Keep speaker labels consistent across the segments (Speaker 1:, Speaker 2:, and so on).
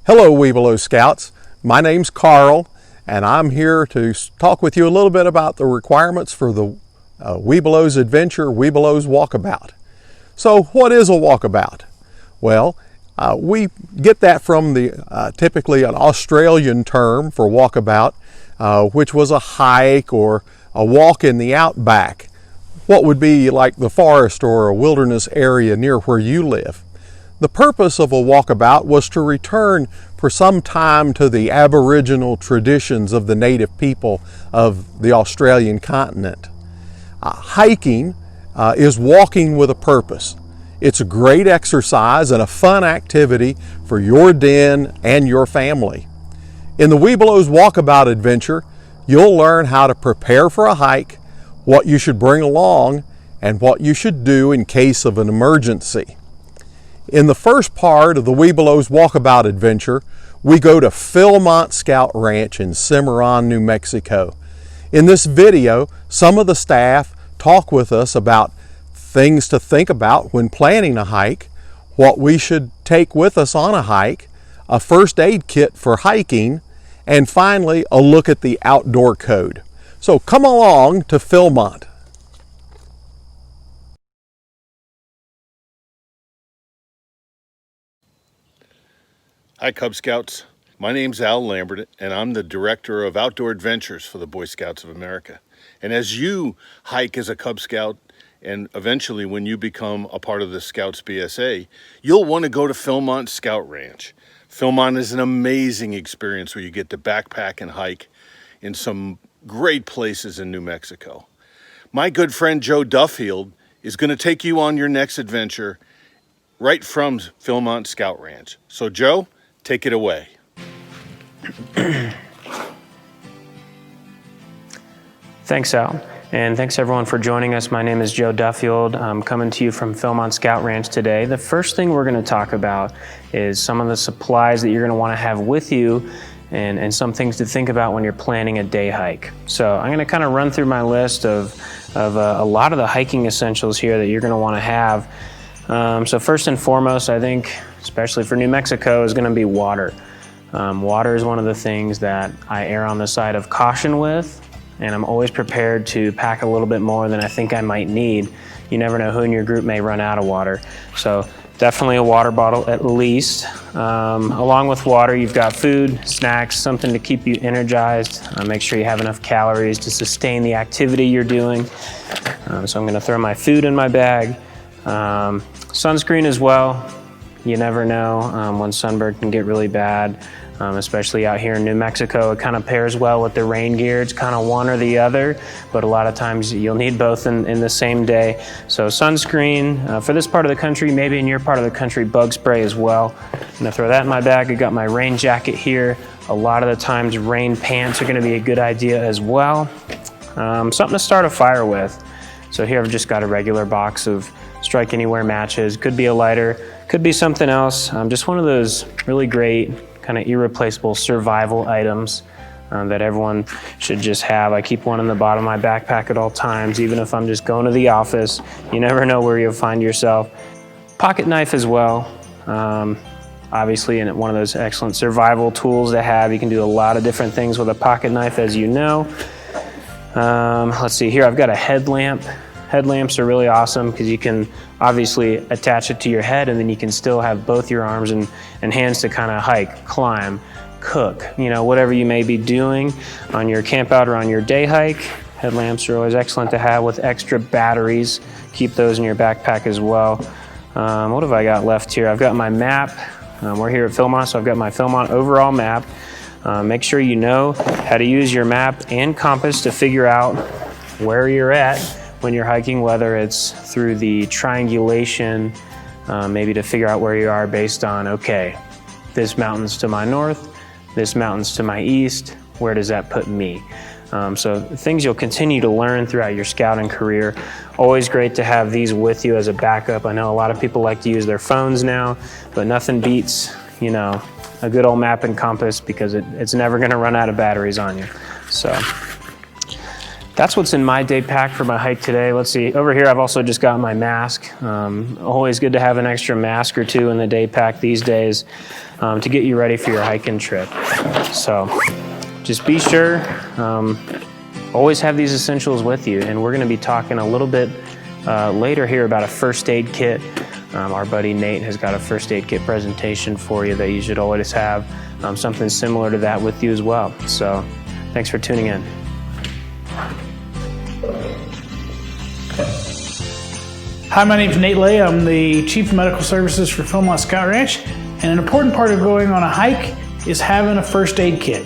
Speaker 1: Hello Webelos Scouts, my name's Carl and I'm here to talk with you a little bit about the requirements for the Webelos Adventure Webelos Walkabout. So what is a walkabout? Well, we get that from the typically an Australian term for walkabout, which was a hike or a walk in the outback, what would be like the forest or a wilderness area near where you live. The purpose of a walkabout was to return for some time to the Aboriginal traditions of the native people of the Australian continent. Hiking is walking with a purpose. It's a great exercise and a fun activity for your den and your family. In the Webelos Walkabout adventure, you'll learn how to prepare for a hike, what you should bring along, and what you should do in case of an emergency. In the first part of the Webelos Walkabout adventure, we go to Philmont Scout Ranch in Cimarron, New Mexico. In this video, some of the staff talk with us about things to think about when planning a hike, what we should take with us on a hike, a first aid kit for hiking, and finally a look at the outdoor code. So come along to Philmont.
Speaker 2: Hi Cub Scouts, my name's Al Lambert and I'm the Director of Outdoor Adventures for the Boy Scouts of America. And as you hike as a Cub Scout and eventually when you become a part of the Scouts BSA, you'll want to go to Philmont Scout Ranch. Philmont is an amazing experience where you get to backpack and hike in some great places in New Mexico. My good friend Joe Duffield is going to take you on your next adventure right from Philmont Scout Ranch. So Joe, take it away.
Speaker 3: Thanks, Al. And thanks everyone for joining us. My name is Joe Duffield. I'm coming to you from Philmont Scout Ranch today. The first thing we're going to talk about is some of the supplies that you're going to want to have with you and some things to think about when you're planning a day hike. So I'm going to kind of run through my list of a lot of the hiking essentials here that you're going to want to have. So first and foremost, I think, especially for New Mexico, is going to be water. Water is one of the things that I err on the side of caution with, and I'm always prepared to pack a little bit more than I think I might need. You never know who in your group may run out of water. So definitely a water bottle at least. Along with water, you've got food, snacks, something to keep you energized. Make sure you have enough calories to sustain the activity you're doing. So I'm going to throw my food in my bag. Sunscreen as well. You never know when sunburn can get really bad, especially out here in New Mexico. It kind of pairs well with the rain gear. It's kind of one or the other, but a lot of times you'll need both in the same day. So sunscreen for this part of the country, maybe in your part of the country, bug spray as well. I'm gonna throw that in my bag. I got my rain jacket here. A lot of the times rain pants are gonna be a good idea as well. Something to start a fire with. So here I've just got a regular box of Strike Anywhere matches. Could be a lighter, could be something else. Just one of those really great kind of irreplaceable survival items that everyone should just have. I keep one in the bottom of my backpack at all times, even if I'm just going to the office. You never know where you'll find yourself. Pocket knife as well. Obviously, and one of those excellent survival tools to have. You can do a lot of different things with a pocket knife, as you know. Let's see here, I've got a headlamp. Headlamps are really awesome because you can obviously attach it to your head and then you can still have both your arms and hands to kind of hike, climb, cook, you know, whatever you may be doing on your camp out or on your day hike. Headlamps are always excellent to have with extra batteries. Keep those in your backpack as well. What have I got left here? I've got my map. We're here at Philmont, so I've got my Philmont overall map. Make sure you know how to use your map and compass to figure out where you're at when you're hiking, whether it's through the triangulation, maybe to figure out where you are based on, okay, this mountain's to my north, this mountain's to my east, where does that put me? So things you'll continue to learn throughout your scouting career. Always great to have these with you as a backup. I know a lot of people like to use their phones now, but nothing beats, you know, a good old map and compass because it's never gonna run out of batteries on you. So that's what's in my day pack for my hike today. Let's see, over here I've also just got my mask. Always good to have an extra mask or two in the day pack these days. to get you ready for your hiking trip. So just be sure, always have these essentials with you. And we're gonna be talking a little bit later here about a first aid kit. Our buddy Nate has got a first aid kit presentation for you that you should always have something similar to that with you as well. So thanks for tuning in.
Speaker 4: Hi, my name is Nate Lay. I'm the Chief of Medical Services for Philmont Scout Ranch, and an important part of going on a hike is having a first aid kit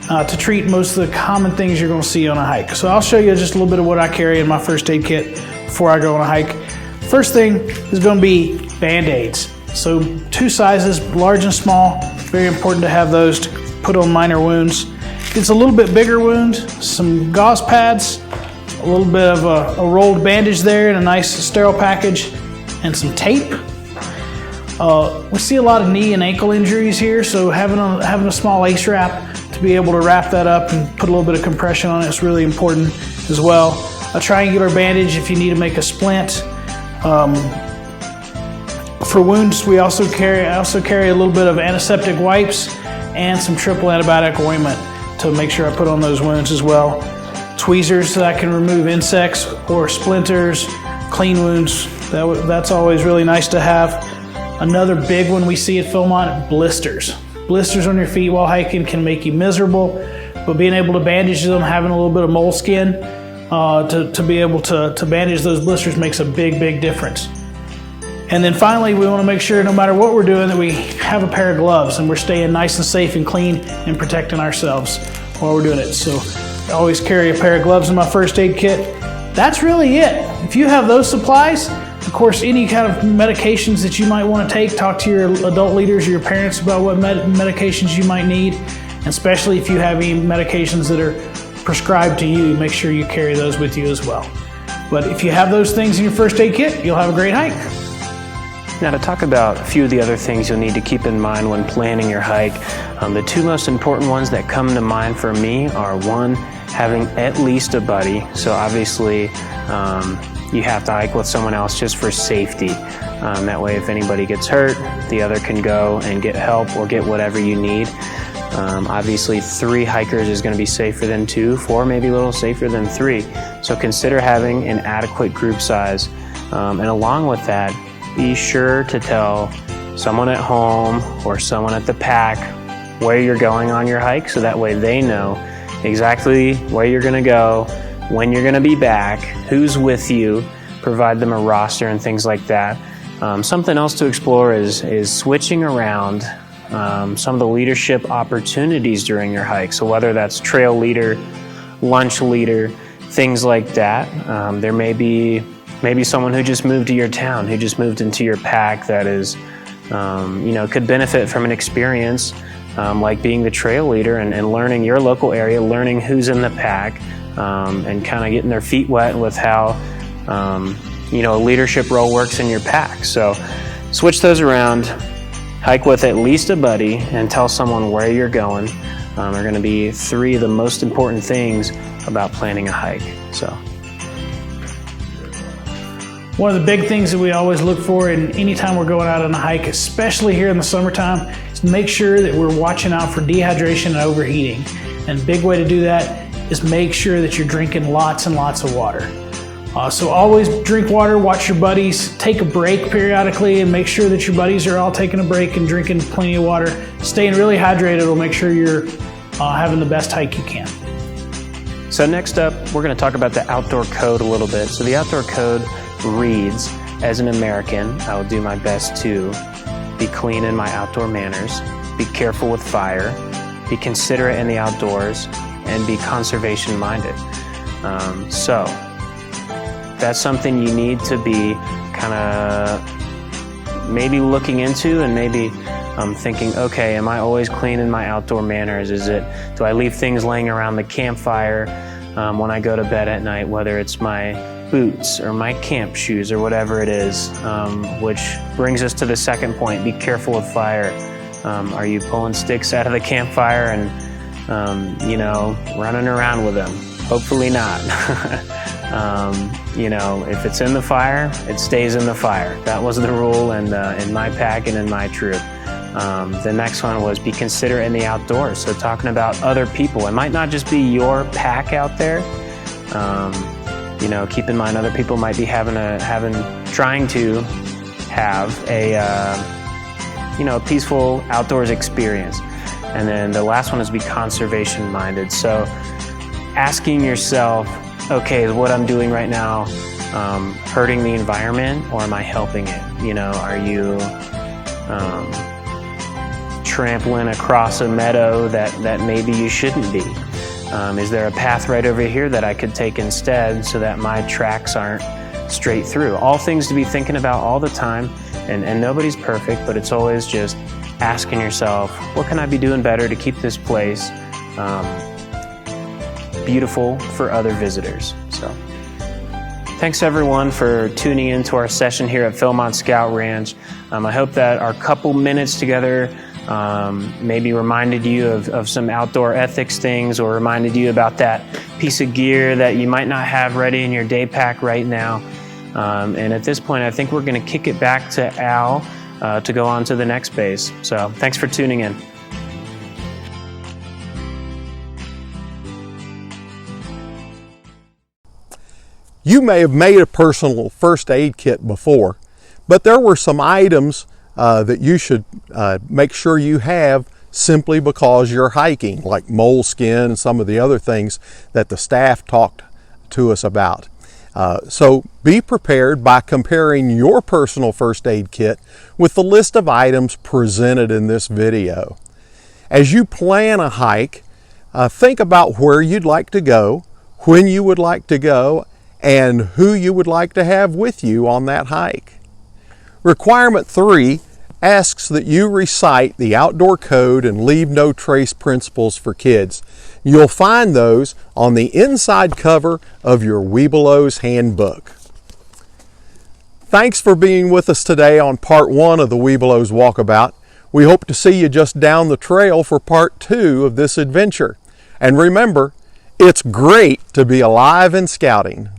Speaker 4: to treat most of the common things you're going to see on a hike. So I'll show you just a little bit of what I carry in my first aid kit before I go on a hike. First thing is going to be Band-Aids. So 2 sizes, large and small. Very important to have those to put on minor wounds. If it's a little bit bigger wound, some gauze pads, a little bit of a rolled bandage there in a nice sterile package, and some tape. We see a lot of knee and ankle injuries here, so having a small ace wrap to be able to wrap that up and put a little bit of compression on it is really important as well. A triangular bandage if you need to make a splint. For wounds, I also carry a little bit of antiseptic wipes and some triple antibiotic ointment to make sure I put on those wounds as well. Tweezers so that I can remove insects or splinters, clean wounds. That's always really nice to have. Another big one we see at Philmont, blisters. Blisters on your feet while hiking can make you miserable, but being able to bandage them, having a little bit of moleskin to be able to bandage those blisters makes a big difference. And then finally, we want to make sure no matter what we're doing that we have a pair of gloves and we're staying nice and safe and clean and protecting ourselves while we're doing it. So I always carry a pair of gloves in my first aid kit. That's really it. If you have those supplies, of course, any kind of medications that you might want to take, talk to your adult leaders or your parents about what medications you might need, and especially if you have any medications that are prescribed to you, make sure you carry those with you as well. But if you have those things in your first aid kit, you'll have a great hike.
Speaker 3: Now to talk about a few of the other things you'll need to keep in mind when planning your hike, the 2 most important ones that come to mind for me are 1, having at least a buddy. So obviously you have to hike with someone else just for safety. That way if anybody gets hurt, the other can go and get help or get whatever you need. Obviously 3 hikers is going to be safer than 2, 4 maybe a little safer than 3. So consider having an adequate group size. And along with that, be sure to tell someone at home or someone at the pack where you're going on your hike, so that way they know exactly where you're going to go, when you're going to be back, who's with you, provide them a roster and things like that. Something else to explore is switching around some of the leadership opportunities during your hike. So whether that's trail leader, lunch leader, things like that. There may be someone who just moved to your town, who just moved into your pack that is, could benefit from an experience like being the trail leader and learning your local area, learning who's in the pack, and kind of getting their feet wet with how, a leadership role works in your pack. So switch those around, hike with at least a buddy, and tell someone where you're going. Are going to be 3 of the most important things about planning a hike. So.
Speaker 4: One of the big things that we always look for in any time we're going out on a hike, especially here in the summertime, is make sure that we're watching out for dehydration and overheating. And a big way to do that is make sure that you're drinking lots and lots of water. So always drink water, watch your buddies, take a break periodically and make sure that your buddies are all taking a break and drinking plenty of water. Staying really hydrated will make sure you're having the best hike you can.
Speaker 3: So next up, we're going to talk about the outdoor code a little bit. So the outdoor code reads, as an American, I will do my best to be clean in my outdoor manners, be careful with fire, be considerate in the outdoors, and be conservation minded. So that's something you need to be kind of maybe looking into and maybe thinking, okay, am I always clean in my outdoor manners? Do I leave things laying around the campfire when I go to bed at night, whether it's my boots or my camp shoes or whatever it is, which brings us to the second point, be careful with fire. Are you pulling sticks out of the campfire and, running around with them? Hopefully not. If it's in the fire, it stays in the fire. That was the rule in my pack and in my troop. The next one was be considerate in the outdoors. So talking about other people. It might not just be your pack out there. You know, keep in mind other people might be trying to have a, you know, peaceful outdoors experience. And then the last one is be conservation minded. So asking yourself, okay, is what I'm doing right now hurting the environment, or am I helping it? You know, are you trampling across a meadow that maybe you shouldn't be? Is there a path right over here that I could take instead so that my tracks aren't straight through? All things to be thinking about all the time, and nobody's perfect, but it's always just asking yourself, what can I be doing better to keep this place beautiful for other visitors? So thanks everyone for tuning into our session here at Philmont Scout Ranch. I hope that our couple minutes together maybe reminded you of some outdoor ethics things, or reminded you about that piece of gear that you might not have ready in your day pack right now. And at this point, I think we're going to kick it back to Al to go on to the next base. So thanks for tuning in.
Speaker 1: You may have made a personal first aid kit before, but there were some items that you should make sure you have simply because you're hiking, like moleskin and some of the other things that the staff talked to us about. So be prepared by comparing your personal first aid kit with the list of items presented in this video. As you plan a hike, think about where you'd like to go, when you would like to go, and who you would like to have with you on that hike. Requirement 3 asks that you recite the outdoor code and leave no trace principles for kids. You'll find those on the inside cover of your Webelos handbook. Thanks for being with us today on part 1 of the Webelos Walkabout. We hope to see you just down the trail for part 2 of this adventure. And remember, it's great to be alive and scouting.